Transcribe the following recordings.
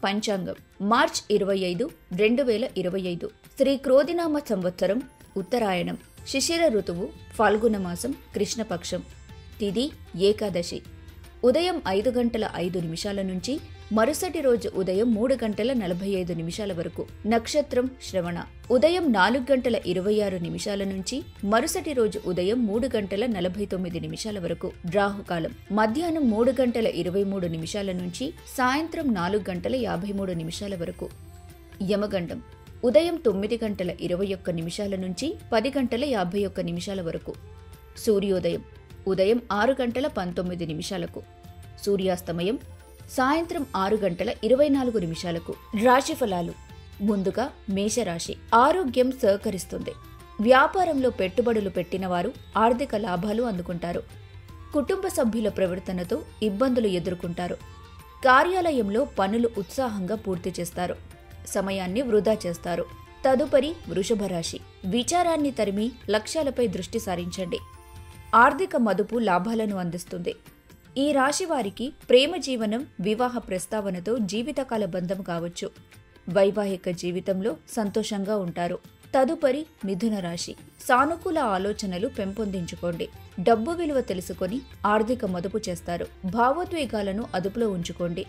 పంచాంగం మార్చ్ 25, 2025 శ్రీ క్రోధినామ సంవత్సరం ఉత్తరాయణం శిశిర ఋతువు ఫాల్గుణ మాసం కృష్ణపక్షం తిథి ఏకాదశి ఉదయం 5:05 నుంచి మరుసటి రోజు ఉదయం 3:45 వరకు నక్షత్రం శ్రవణ ఉదయం 4:26 నుంచి మరుసటి రోజు ఉదయం 3:49 వరకు రాహుకాలం మధ్యాహ్నం 3:23 నుంచి సాయంత్రం 4:53 వరకు యమగండం ఉదయం 9:21 నుంచి 10:51 వరకు సూర్యోదయం ఉదయం 6:19 సూర్యాస్తమయం సాయంత్రం 6:24 రాశిఫలాలు ముందుగా మేషరాశి ఆరోగ్యం సహకరిస్తుంది. వ్యాపారంలో పెట్టుబడులు పెట్టిన వారు ఆర్థిక లాభాలు అందుకుంటారు. కుటుంబ సభ్యుల ప్రవర్తనతో ఇబ్బందులు ఎదుర్కొంటారు. కార్యాలయంలో పనులు ఉత్సాహంగా పూర్తి చేస్తారు. సమయాన్ని వృధా చేస్తారు. తదుపరి వృషభ రాశి విచారాన్ని తరిమి లక్ష్యాలపై దృష్టి సారించండి. ఆర్థిక మదుపు లాభాలను అందిస్తుంది. ఈ రాశి వారికి ప్రేమ జీవనం వివాహ ప్రస్తావనతో జీవితకాల బంధం కావచ్చు. వైవాహిక జీవితంలో సంతోషంగా ఉంటారు. తదుపరి మిథున రాశి సానుకూల ఆలోచనలు పెంపొందించుకోండి. డబ్బు విలువ తెలుసుకొని ఆర్థిక మదుపు చేస్తారు. భావోద్వేగాలను అదుపులో ఉంచుకోండి.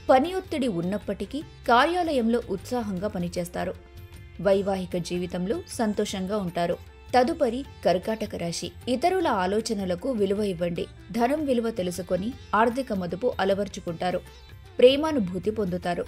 పని ఒత్తిడి ఉన్నప్పటికీ కార్యాలయంలో ఉత్సాహంగా పనిచేస్తారు. వైవాహిక జీవితంలో సంతోషంగా ఉంటారు. తదుపరి కర్కాటక రాశి ఇతరుల ఆలోచనలకు విలువ ఇవ్వండి. ధనం విలువ తెలుసుకొని ఆర్థిక మదుపు అలవర్చుకుంటారు. ప్రేమానుభూతి పొందుతారు.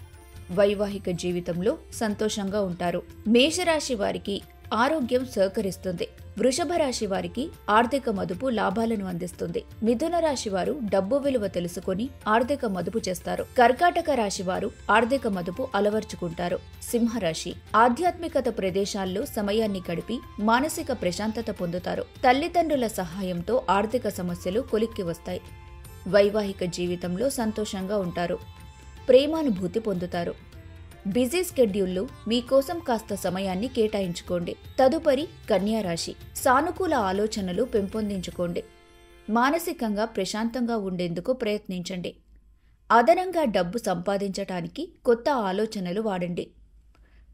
వైవాహిక జీవితంలో సంతోషంగా ఉంటారు. మేషరాశి వారికి ఆరోగ్యం సహకరిస్తుంది. వృషభ రాశి వారికి ఆర్థిక మదుపు లాభాలను అందిస్తుంది. మిథున రాశి వారు డబ్బు విలువ తెలుసుకొని ఆర్థిక మదుపు చేస్తారు. కర్కాటక రాశి వారు ఆర్థిక మదుపు అలవర్చుకుంటారు. సింహరాశి ఆధ్యాత్మికత ప్రదేశాల్లో సమయాన్ని గడిపి మానసిక ప్రశాంతత పొందుతారు. తల్లిదండ్రుల సహాయంతో ఆర్థిక సమస్యలు కొలిక్కి వస్తాయి. వైవాహిక జీవితంలో సంతోషంగా ఉంటారు. ప్రేమానుభూతి పొందుతారు. బిజీ స్కెడ్యూల్లో మీకోసం కాస్త సమయాన్ని కేటాయించుకోండి. తదుపరి కన్యా రాశి సానుకూల ఆలోచనలు పెంపొందించుకోండి. మానసికంగా ప్రశాంతంగా ఉండేందుకు ప్రయత్నించండి. అదనంగా డబ్బు సంపాదించటానికి కొత్త ఆలోచనలు వాడండి.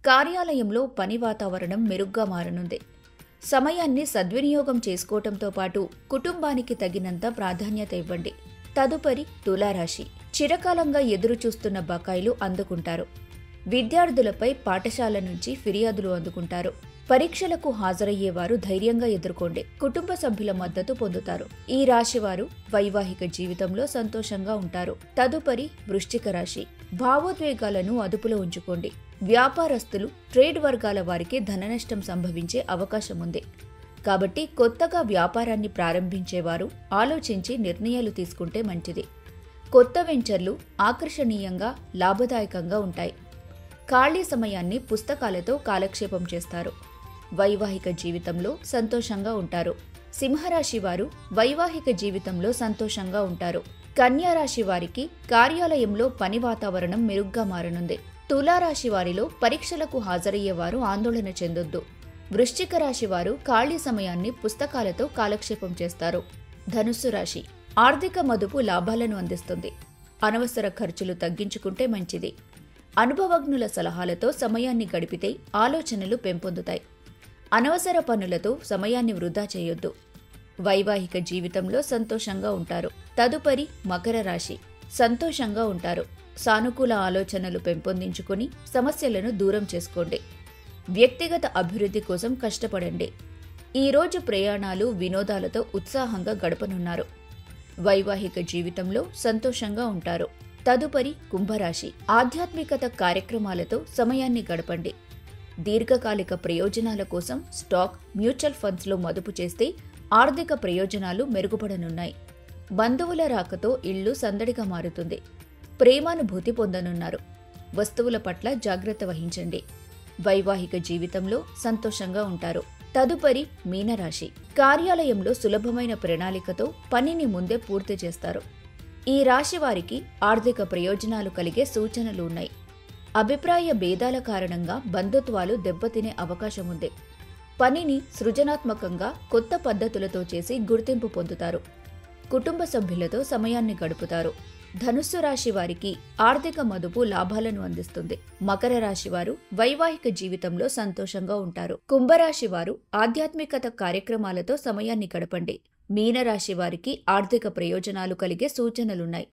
కార్యాలయంలో పని వాతావరణం మెరుగ్గా మారనుంది. సమయాన్ని సద్వినియోగం చేసుకోవటంతో పాటు కుటుంబానికి తగినంత ప్రాధాన్యత ఇవ్వండి. తదుపరి తులారాశి చిరకాలంగా ఎదురుచూస్తున్న బకాయిలు అందుకుంటారు. విద్యార్థులపై పాఠశాల నుంచి ఫిర్యాదులు అందుకుంటారు. పరీక్షలకు హాజరయ్యేవారు ధైర్యంగా ఎదుర్కోండి. కుటుంబ సభ్యుల మద్దతు పొందుతారు. ఈ రాశివారు వైవాహిక జీవితంలో సంతోషంగా ఉంటారు. తదుపరి వృశ్చిక రాశి భావోద్వేగాలను అదుపులో ఉంచుకోండి. వ్యాపారస్తులు ట్రేడ్ వర్గాల వారికి ధననష్టం సంభవించే అవకాశం ఉంది. కాబట్టి కొత్తగా వ్యాపారాన్ని ప్రారంభించేవారు ఆలోచించి నిర్ణయాలు తీసుకుంటే మంచిది. కొత్త వెంచర్లు ఆకర్షణీయంగా లాభదాయకంగా ఉంటాయి. ఖాళీ సమయాన్ని పుస్తకాలతో కాలక్షేపం చేస్తారు. వైవాహిక జీవితంలో సంతోషంగా ఉంటారు. సింహరాశి వారు వైవాహిక జీవితంలో సంతోషంగా ఉంటారు. కన్యా రాశి వారికి కార్యాలయంలో పని వాతావరణం మెరుగ్గా మారనుంది. తులారాశి వారిలో పరీక్షలకు హాజరయ్యేవారు ఆందోళన చెందొద్దు. వృశ్చిక రాశి వారు ఖాళీ సమయాన్ని పుస్తకాలతో కాలక్షేపం చేస్తారు. ధనుస్సు రాశి ఆర్థిక మదుపు లాభాలను అందిస్తుంది. అనవసర ఖర్చులు తగ్గించుకుంటే మంచిది. అనుభవజ్ఞుల సలహాలతో సమయాన్ని గడిపితే ఆలోచనలు పెంపొందుతాయి. అనవసర పనులతో సమయాన్ని వృధా చేయొద్దు. వైవాహిక జీవితంలో సంతోషంగా ఉంటారు. తదుపరి మకర రాశి సంతోషంగా ఉంటారు. సానుకూల ఆలోచనలు పెంపొందించుకొని సమస్యలను దూరం చేసుకోండి. వ్యక్తిగత అభివృద్ధి కోసం కష్టపడండి. ఈరోజు ప్రయాణాలు వినోదాలతో ఉత్సాహంగా గడపనున్నారు. వైవాహిక జీవితంలో సంతోషంగా ఉంటారు. తదుపరి కుంభరాశి ఆధ్యాత్మికత కార్యక్రమాలతో సమయాన్ని గడపండి. దీర్ఘకాలిక ప్రయోజనాల కోసం స్టాక్, మ్యూచువల్ ఫండ్స్లో మదుపు చేస్తే ఆర్థిక ప్రయోజనాలు మెరుగుపడనున్నాయి. బంధువుల రాకతో ఇల్లు సందడిగా మారుతుంది. ప్రేమానుభూతి పొందనున్నారు. వస్తువుల పట్ల జాగ్రత్త వహించండి. వైవాహిక జీవితంలో సంతోషంగా ఉంటారు. తదుపరి మీనరాశి కార్యాలయంలో సులభమైన ప్రణాళికతో పనిని ముందే పూర్తి చేస్తారు. ఈ రాశి వారికి ఆర్థిక ప్రయోజనాలు కలిగే సూచనలు ఉన్నాయి. అభిప్రాయ భేదాల కారణంగా బంధుత్వాలు దెబ్బతినే అవకాశం ఉంది. పనిని సృజనాత్మకంగా కొత్త పద్ధతులతో చేసి గుర్తింపు పొందుతారు. కుటుంబ సభ్యులతో సమయాన్ని గడుపుతారు. ధనుస్సు రాశి వారికి ఆర్థిక మదుపు లాభాలను అందిస్తుంది. మకర రాశి వారు వైవాహిక జీవితంలో సంతోషంగా ఉంటారు. కుంభరాశి వారు ఆధ్యాత్మికత కార్యక్రమాలతో సమయాన్ని గడపండి. మీనరాశి వారికి ఆర్థిక ప్రయోజనాలు కలిగే సూచనలున్నాయి.